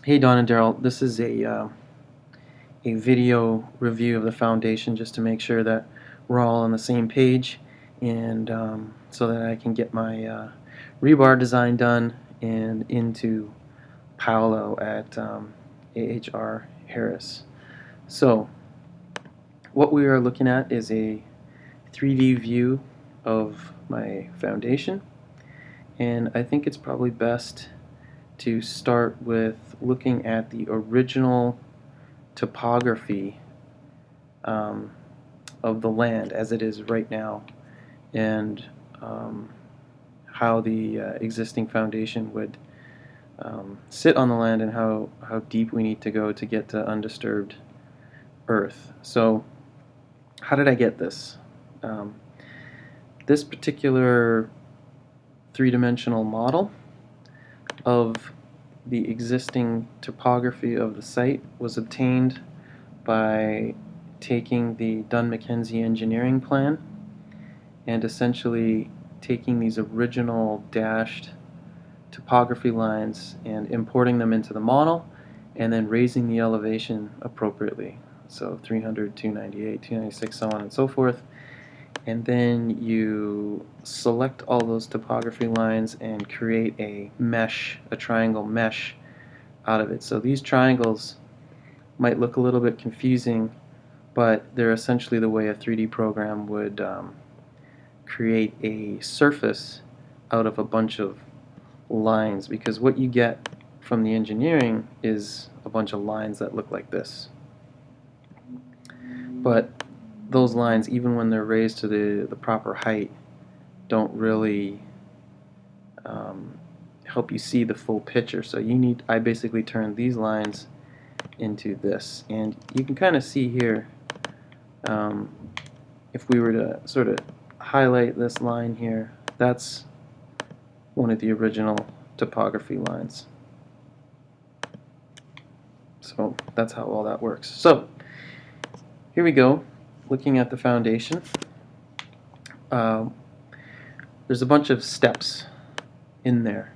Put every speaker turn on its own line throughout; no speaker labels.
Hey Don and Daryl, this is a video review of the foundation just to make sure that we're all on the same page and so that I can get my rebar design done and into Paolo at AHR Harris. So what we are looking at is a 3D view of my foundation, and I think it's probably best to start with looking at the original topography um, of the land as it is right now, and how the existing foundation would sit on the land, and how deep we need to go to get to undisturbed earth. So how did I get this? Um, this particular three-dimensional model of the existing topography of the site was obtained by taking the Dunn-McKenzie engineering plan and essentially taking these original dashed topography lines and importing them into the model, and then raising the elevation appropriately. So 300, 298, 296, so on and so forth. And then you select all those topography lines and create a mesh, a triangle mesh out of it. So these triangles might look a little bit confusing, but they're essentially the way a 3D program would create a surface out of a bunch of lines, because what you get from the engineering is a bunch of lines that look like this. But those lines, even when they're raised to the proper height, don't really help you see the full picture. So I basically turned these lines into this, and you can kind of see here, if we were to sort of highlight this line here, that's one of the original topography lines. So that's how all that works. So here we go, looking at the foundation. There's a bunch of steps in there.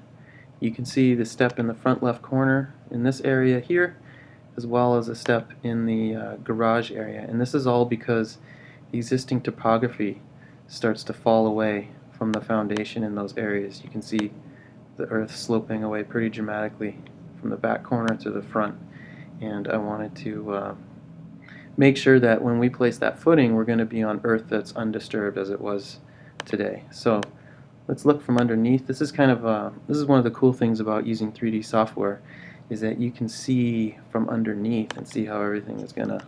You can see the step in the front left corner in this area here, as well as a step in the garage area. And this is all because the existing topography starts to fall away from the foundation in those areas. You can see the earth sloping away pretty dramatically from the back corner to the front. And I wanted to make sure that when we place that footing, we're going to be on earth that's undisturbed as it was today. So let's look from underneath. This is this is one of the cool things about using 3D software, is that you can see from underneath and see how everything is going to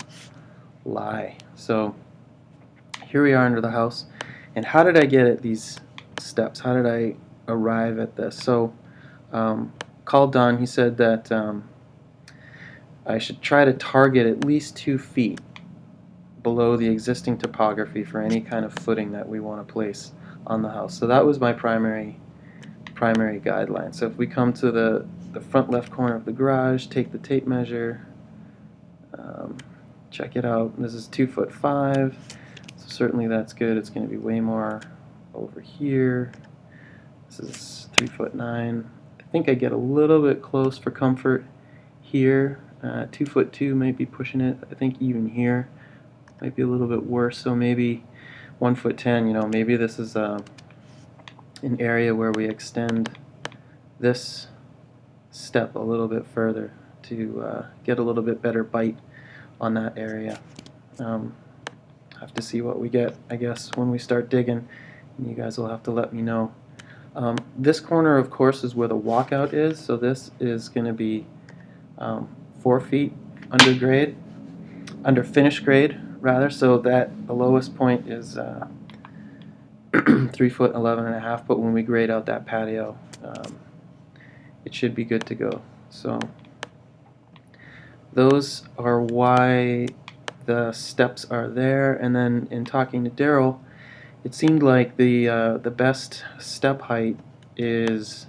lie. So here we are under the house, and how did I get at these steps? How did I arrive at this? So called Don. He said that I should try to target at least 2 feet below the existing topography for any kind of footing that we want to place on the house. So that was my primary guideline. So if we come to the front left corner of the garage, take the tape measure, check it out. This is 2'5", so certainly that's good. It's going to be way more over here. This is 3'9". I think I get a little bit close for comfort here. 2'2" might be pushing it. I think even here might be a little bit worse, so maybe 1'10". You know, maybe this is an area where we extend this step a little bit further to get a little bit better bite on that area. Have to see what we get, I guess, when we start digging, and you guys will have to let me know. This corner, of course, is where the walkout is, so this is going to be 4 feet under finished grade rather, so that the lowest point is 3'11½", but when we grade out that patio, it should be good to go. So those are why the steps are there. And then in talking to Daryl, it seemed like the best step height is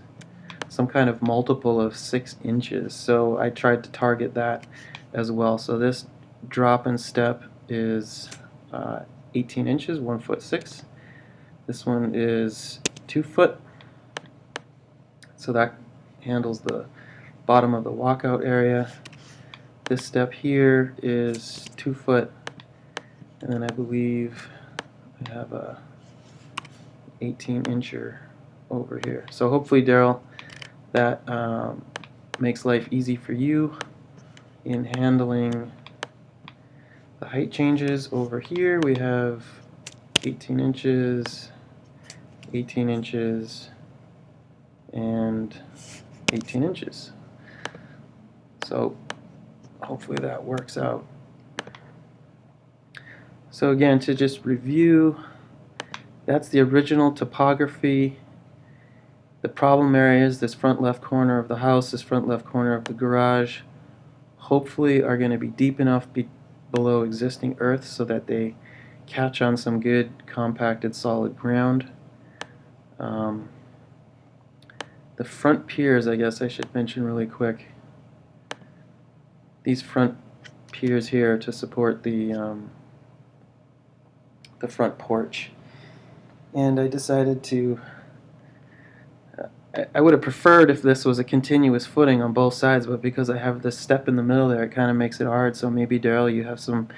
some kind of multiple of 6 inches. So I tried to target that as well. So this drop in step is 18 inches, 1'6". This one is 2 foot. So that handles the bottom of the walkout area. This step here is 2 foot, and then I believe I have a 18-incher over here. So hopefully, Daryl, that makes life easy for you in handling the height changes. Over here we have 18 inches, 18 inches, and 18 inches. So hopefully that works out. So again, to just review, that's the original topography. The problem areas, this front left corner of the house, this front left corner of the garage, hopefully are going to be deep enough below existing earth so that they catch on some good compacted solid ground. The front piers, I guess I should mention really quick. These front piers here to support the front porch. And I decided to, I would have preferred if this was a continuous footing on both sides, but because I have this step in the middle there, it kind of makes it hard. So maybe, Daryl, you have some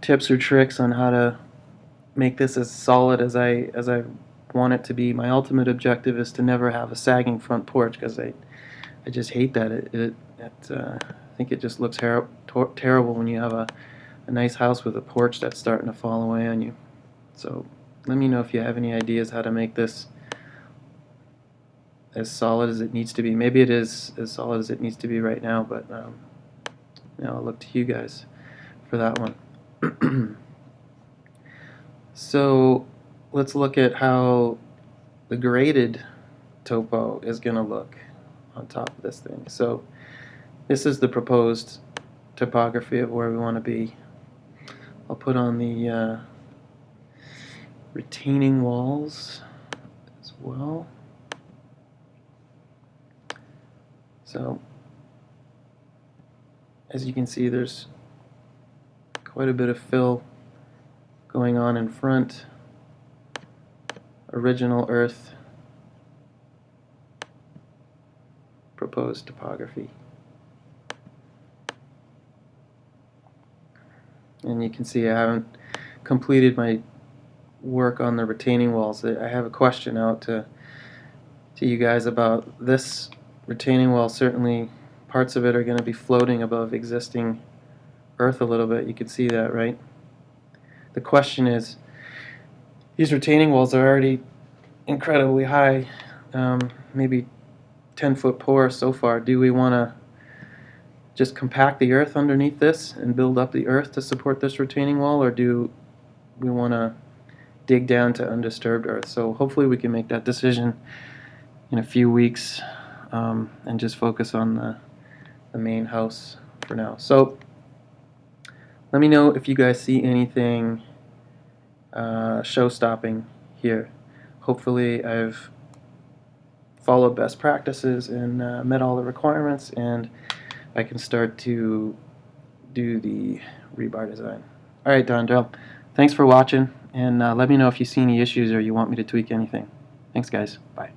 tips or tricks on how to make this as solid as I want it to be. My ultimate objective is to never have a sagging front porch, because I just hate that. I think it just looks terrible when you have a nice house with a porch that's starting to fall away on you. So let me know if you have any ideas how to make this as solid as it needs to be. Maybe it is as solid as it needs to be right now, but I'll look to you guys for that one. So let's look at how the graded topo is going to look on top of this thing. So this is the proposed topography of where we want to be. I'll put on the retaining walls as well. So as you can see, there's quite a bit of fill going on in front. Original earth, proposed topography. And you can see I haven't completed my work on the retaining walls. I have a question out to you guys about this retaining wall. Certainly parts of it are going to be floating above existing earth a little bit. You can see that, right? The question is, these retaining walls are already incredibly high, maybe 10-foot pour so far. Do we want to just compact the earth underneath this and build up the earth to support this retaining wall, or do we want to dig down to undisturbed earth? So hopefully we can make that decision in a few weeks, and just focus on the main house for now. So let me know if you guys see anything show-stopping here. Hopefully I've followed best practices and met all the requirements, and I can start to do the rebar design. Alright, Daryl, thanks for watching, and let me know if you see any issues or you want me to tweak anything. Thanks, guys. Bye.